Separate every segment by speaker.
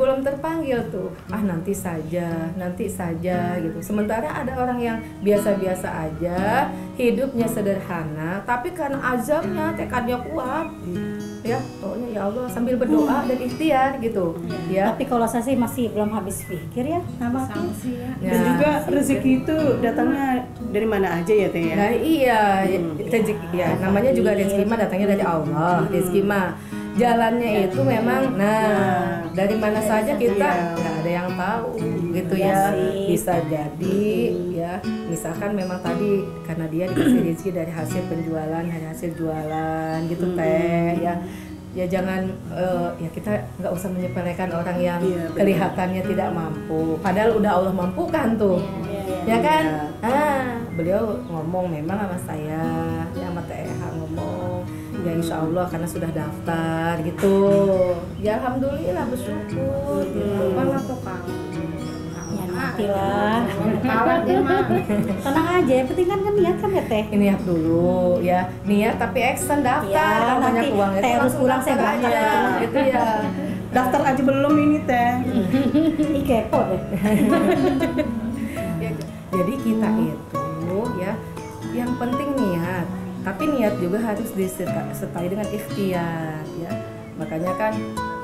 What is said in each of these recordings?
Speaker 1: belum terpanggil tuh, nanti saja gitu. Sementara ada orang yang biasa-biasa aja, hidupnya sederhana, tapi karena azamnya, tekadnya kuat, ya pokoknya ya Allah sambil berdoa dan ikhtiar gitu. Ya.
Speaker 2: Tapi kalau saya sih masih belum habis pikir ya sama
Speaker 3: sanksi ya.
Speaker 4: Dan juga rezeki itu datangnya dari mana aja ya Teh ya?
Speaker 1: Nah iya, rezeki ya namanya juga rezeki mah datangnya dari Allah. Rezeki mah jalannya itu memang dari mana saja kita nggak ada yang tahu gitu ya. Bisa jadi ya misalkan memang tadi karena dia dikasih rezeki dari hasil penjualan, dari hasil jualan gitu Teh ya jangan ya kita nggak usah menyepelekan orang yang kelihatannya tidak mampu padahal udah Allah mampukan tuh ya kan. Beliau ngomong memang sama saya ya, sama Teh ngomong ya insya Allah karena sudah daftar gitu ya alhamdulillah bersyukur gitu.
Speaker 3: Mana tuh Kang?
Speaker 2: ya nantilah.
Speaker 3: Kalah dia mah.
Speaker 2: Tenang aja, yang penting kan niat kan ya Teh.
Speaker 1: Niat dulu ya, niat tapi action daftar
Speaker 2: Ya,
Speaker 1: banyak
Speaker 2: nanti
Speaker 1: uangnya
Speaker 2: Teh harus pulang saya
Speaker 1: daftar
Speaker 2: berangkat
Speaker 1: aja, gitu ya.
Speaker 4: Daftar aja belum ini Teh.
Speaker 2: Ih kepo deh.
Speaker 1: Ya, jadi kita itu ya yang penting niat, tapi niat juga harus disertai dengan ikhtiar ya. Makanya kan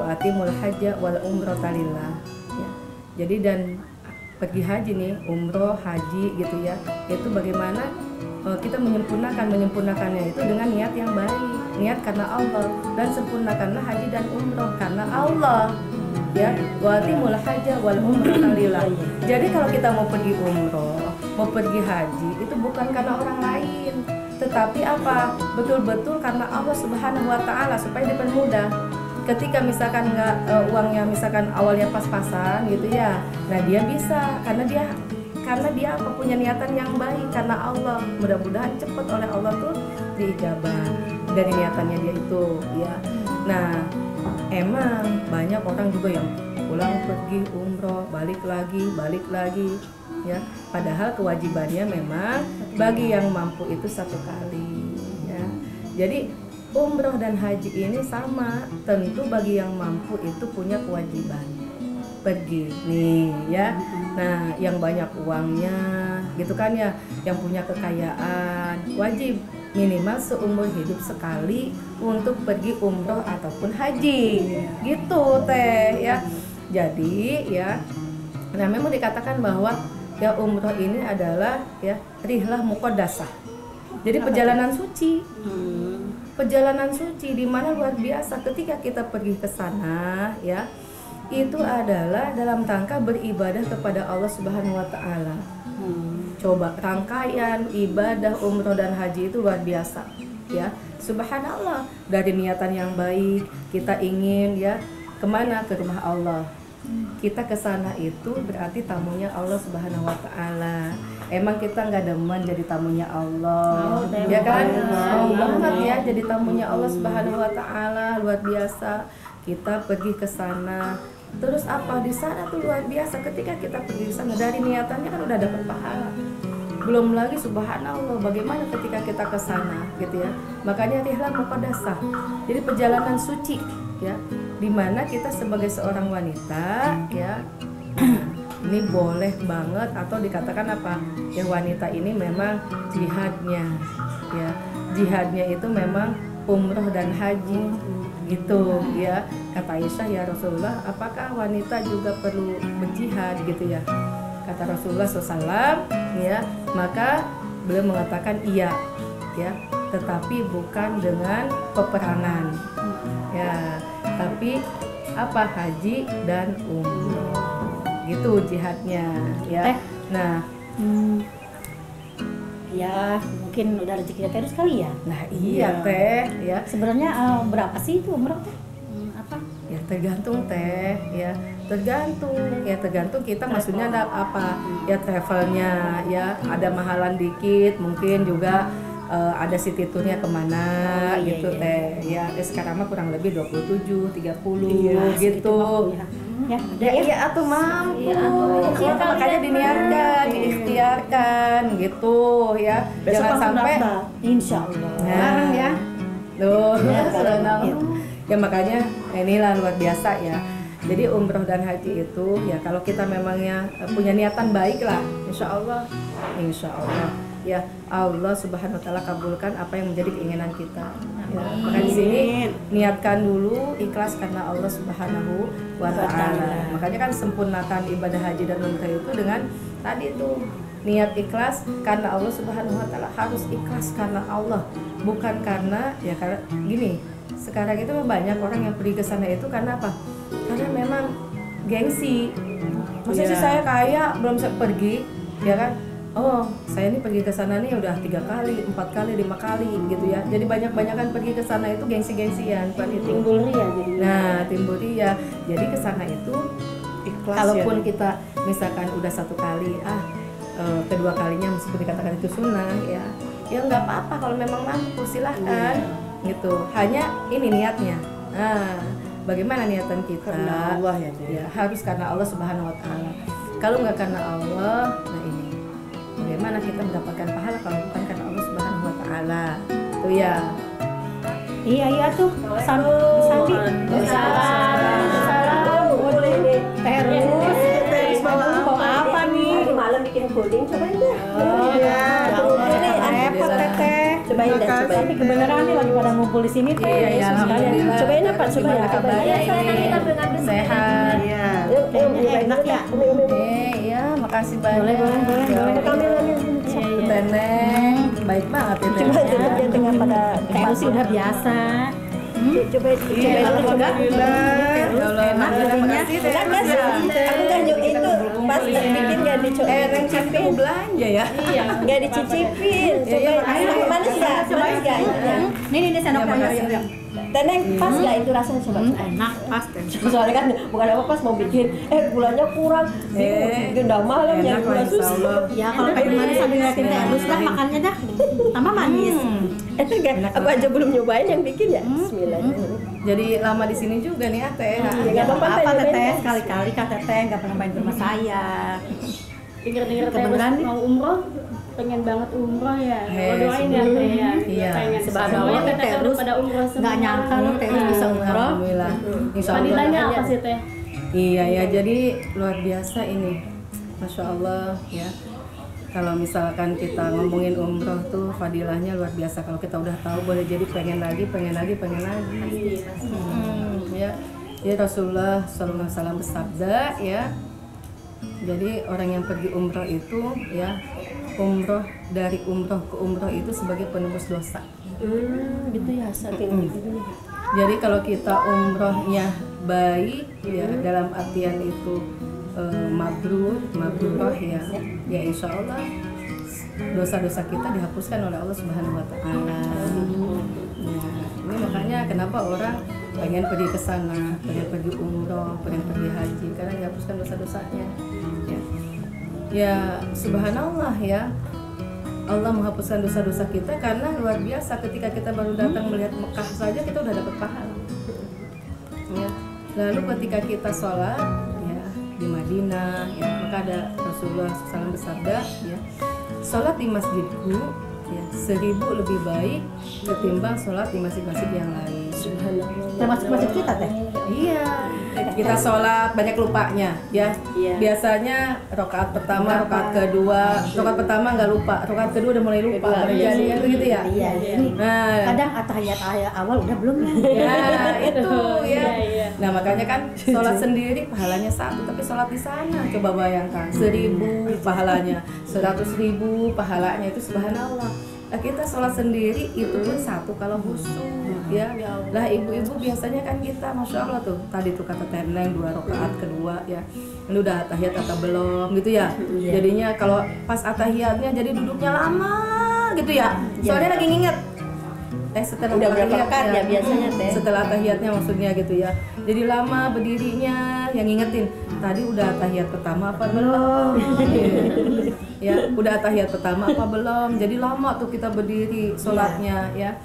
Speaker 1: wa'atimul hajja wal umrata lillah ya. Jadi dan pergi haji nih, umroh, haji gitu ya. Itu bagaimana kita menyempurnakannya itu dengan niat yang baik, niat karena Allah, dan sempurnakanlah haji dan umroh karena Allah ya. Wa'atimul hajja wal umrata lillah. Jadi kalau kita mau pergi umroh, mau pergi haji itu bukan karena orang lain, tetapi apa? Betul-betul karena Allah Subhanahu wa taala supaya dipermudah. Ketika misalkan uangnya misalkan awalnya pas-pasan gitu ya. Nah, dia bisa karena dia apa punya niatan yang baik karena Allah. Mudah-mudahan cepat oleh Allah tuh diijabah dari niatannya dia itu ya. Nah, emang banyak orang juga yang pulang pergi umroh, balik lagi ya. Padahal kewajibannya memang bagi yang mampu itu satu kali ya. Jadi umroh dan haji ini sama, tentu bagi yang mampu itu punya kewajiban pergi nih ya. Nah, yang banyak uangnya gitu kan ya, yang punya kekayaan wajib minimal seumur hidup sekali untuk pergi umroh ataupun haji gitu Teh ya. Jadi ya, nah memang dikatakan bahwa ya umroh ini adalah ya rihlah muqaddasah. Jadi perjalanan suci. Perjalanan suci di mana luar biasa ketika kita pergi ke sana ya. Itu adalah dalam rangka beribadah kepada Allah Subhanahu wa taala. Coba rangkaian ibadah umroh dan haji itu luar biasa ya. Subhanallah, dari niatan yang baik kita ingin ya kemana? Ke rumah Allah. Kita ke sana itu berarti tamunya Allah Subhanahu wa taala. Emang kita nggak demen jadi tamunya Allah, ya kan? Mau banget ya jadi tamunya Allah Subhanahu wa taala, luar biasa. Kita pergi ke sana. Terus apa di sana tuh luar biasa ketika kita pergi ke sana dari niatannya kan udah dapat pahala. Belum lagi subhanallah bagaimana ketika kita ke sana gitu ya. Makanya rihlah muqaddasah. Jadi perjalanan suci ya, dimana kita sebagai seorang wanita ya ini boleh banget atau dikatakan apa ya, wanita ini memang jihadnya ya, jihadnya itu memang umroh dan haji gitu ya. Kata Aisyah, ya Rasulullah, apakah wanita juga perlu berjihad gitu ya? Kata Rasulullah SAW ya, maka beliau mengatakan iya ya, tetapi bukan dengan peperangan ya, tapi apa, haji dan umroh gitu jihadnya ya. Nah
Speaker 2: Ya mungkin udah rezeki terus kali ya.
Speaker 1: nah iya Teh ya,
Speaker 2: Sebenarnya berapa sih itu umroh Teh? Apa?
Speaker 1: ya tergantung Teh ya, tergantung kita maksudnya ada apa ya, travelnya ya, ada mahalan dikit mungkin juga ada city tournya kemana gitu Teh ya. Sekarang mah kurang lebih 27, 30 gitu ya atau mampu ya, makanya diniatkan, diikhtiarkan gitu ya. Jangan sampai
Speaker 2: insya Allah
Speaker 1: ya tuh ya makanya inilah luar biasa ya. Jadi umroh dan haji itu ya kalau kita memangnya punya niatan baik lah, insya Allah ya Allah Subhanahu Wa Taala kabulkan apa yang menjadi keinginan kita. Ya, maka di sini niatkan dulu ikhlas karena Allah Subhanahu Wa Taala. Makanya kan sempurnakan ibadah haji dan umroh itu dengan tadi itu niat ikhlas karena Allah Subhanahu Wa Taala, harus ikhlas karena Allah, bukan karena ya karena gini. Sekarang itu banyak orang yang pergi ke sana itu karena apa? Karena memang gengsi. Maksudnya sih saya kaya belum bisa pergi, ya kan? Oh, saya ini pergi ke sana nih udah 3 kali, 4 kali, 5 kali gitu ya. Jadi banyak-banyakan pergi ke sana itu gengsi-gengsian, bukan itu.
Speaker 2: Timbul ria jadi.
Speaker 1: Nah, timbul ria. Jadi ke sana itu
Speaker 4: Ikhlas
Speaker 1: kalaupun
Speaker 4: ya.
Speaker 1: kita misalkan udah 1 kali, kedua kalinya meskipun dikatakan itu sunnah ya nggak apa-apa kalau memang mampu silahkan gitu. Hanya ini niatnya. Nah, bagaimana niatan kita?
Speaker 4: Karena Allah ya, Teh.
Speaker 1: Ya, harus karena Allah Subhanahu Wa Taala. Kalau nggak karena Allah, nah ini bagaimana kita mendapatkan pahala kalau bukan karena Allah Subhanahu Wa Taala? Tuh ya.
Speaker 2: Iya tuh. Sambil terus bawa apa nih?
Speaker 3: Malam bikin puding, cobain deh.
Speaker 2: Repot Teteh.
Speaker 3: Cobain deh, cobain.
Speaker 2: Tapi kebenaran nih lagi pada ngumpul di sini Teh.
Speaker 1: Iya, alhamdulillah.
Speaker 3: Cobain apa? Cobain
Speaker 1: Gimana kabarnya ini? Sehat.
Speaker 4: Iya.
Speaker 2: Enak ya.
Speaker 1: Iya, makasih banyak.
Speaker 2: Boleh.
Speaker 1: Teneng, baik banget ya
Speaker 3: Coba dia tengah pada
Speaker 2: Teh sih udah biasa.
Speaker 3: cobain
Speaker 4: Alhamdulillah.
Speaker 1: Ya Allah,
Speaker 2: Enak
Speaker 1: terima
Speaker 2: jadinya.
Speaker 1: kasih Teh.
Speaker 3: Enak nggak sih? Aku nggak nyobain itu pas bikin nggak
Speaker 1: Neng
Speaker 3: dicicipin.
Speaker 1: mau belanja ya?
Speaker 3: Nggak dicicipin.
Speaker 1: Iya,
Speaker 3: Cobain.
Speaker 1: makanya.
Speaker 3: Manis nggak? Manis nggak?
Speaker 2: Nih sendok
Speaker 1: Ya, makasih.
Speaker 3: Teneng pas nggak itu rasanya coba?
Speaker 2: Enak pas Teh.
Speaker 3: Soalnya kan bukan apa pas mau bikin, gulanya kurang, bikin udah malam ya
Speaker 1: Enak
Speaker 3: gula
Speaker 1: lah, insya
Speaker 3: susah.
Speaker 1: Allah.
Speaker 2: Ya kalau pengen manis sambil ngeliatin Teh Erus dah makannya dah. Tambah manis.
Speaker 3: Enak nggak? Aku aja belum nyobain yang bikin ya. Bismillah.
Speaker 1: Jadi lama di sini juga nih ya Teh.
Speaker 3: Ya,
Speaker 2: Ya
Speaker 3: nggak apa-apa,
Speaker 2: apa
Speaker 3: nyobain,
Speaker 2: Teteh
Speaker 3: guys.
Speaker 2: sekali-kali Kak Teteh nggak pernah main ke rumah saya.
Speaker 5: Dengar-dengar Teh
Speaker 2: Kebenaran nih.
Speaker 5: mau umroh, pengen banget umroh ya.
Speaker 1: Hei,
Speaker 5: Kalau doain ya Teh ya.
Speaker 1: Iya.
Speaker 5: Pengen.
Speaker 2: Subhanallah,
Speaker 5: Semuanya Teh
Speaker 2: Teh
Speaker 5: udah
Speaker 2: Erus
Speaker 5: pada umroh semua.
Speaker 2: nggak nyangka loh Teh Erus bisa umroh.
Speaker 1: Alhamdulillah. Insya Allah.
Speaker 5: Fadilahnya apa sih Teh?
Speaker 1: Iya ya, jadi luar biasa ini, masya Allah ya. Kalau misalkan kita ngomongin umroh tuh fadilahnya luar biasa. Kalau kita udah tahu boleh jadi pengen lagi. Ya, jadi Rasulullah SAW bersabda ya. Jadi orang yang pergi umroh itu ya, umroh dari umroh ke umroh itu sebagai penembus dosa.
Speaker 3: Gitu ya, saking
Speaker 1: Jadi kalau kita umrohnya baik ya dalam artian itu mabruroh ya insya Allah dosa-dosa kita dihapuskan oleh Allah Subhanahu Wa Taala. Nah, ini makanya kenapa orang pengen pergi ke sana, pengen pergi umroh, pengen pergi haji karena dihapuskan dosa-dosanya. Ya subhanallah ya. Allah menghapuskan dosa-dosa kita karena luar biasa ketika kita baru datang melihat Mekah saja kita udah dapat pahala. Ya. Lalu ketika kita sholat ya di Madinah ya maka ada Rasulullah SAW bersabda ya, sholat di masjidku ya 1000 lebih baik ketimbang sholat di masjid-masjid yang lain.
Speaker 2: Termasuk masjid kita Teh.
Speaker 1: Iya, kita sholat banyak lupanya ya.
Speaker 3: Iya.
Speaker 1: Biasanya rakaat pertama, rakaat kedua, rakaat pertama nggak lupa, rakaat kedua udah mulai lupa. Boleh jadi kan begitu ya.
Speaker 2: Iya.
Speaker 1: Nah,
Speaker 2: Kadang atahiyat awal udah belum.
Speaker 1: ya itu ya.
Speaker 5: Iya.
Speaker 1: Nah makanya kan sholat sendiri pahalanya 1, tapi sholat di sana coba bayangkan 1000 pahalanya, 100.000 pahalanya itu subhanallah. Nah, kita sholat sendiri itu pun 1 kalau khusyuk ya. Lah ibu-ibu biasanya kan kita masya Allah tuh tadi tuh kata Teneng 2 rakaat kedua ya. Ini udah atahiyat atau belum gitu ya. Jadinya kalau pas atahiyatnya jadi duduknya lama gitu ya. Soalnya lagi nginget. Setelah
Speaker 3: udah berapa
Speaker 1: atahiyat
Speaker 3: rakaat ya biasanya Teh?
Speaker 1: Setelah tahiyatnya maksudnya gitu ya. Jadi lama berdirinya yang ngingetin. Tadi udah tahiyat pertama apa belum? Ya, udah tahiyat pertama apa belum? Jadi lama tuh kita berdiri sholatnya ya.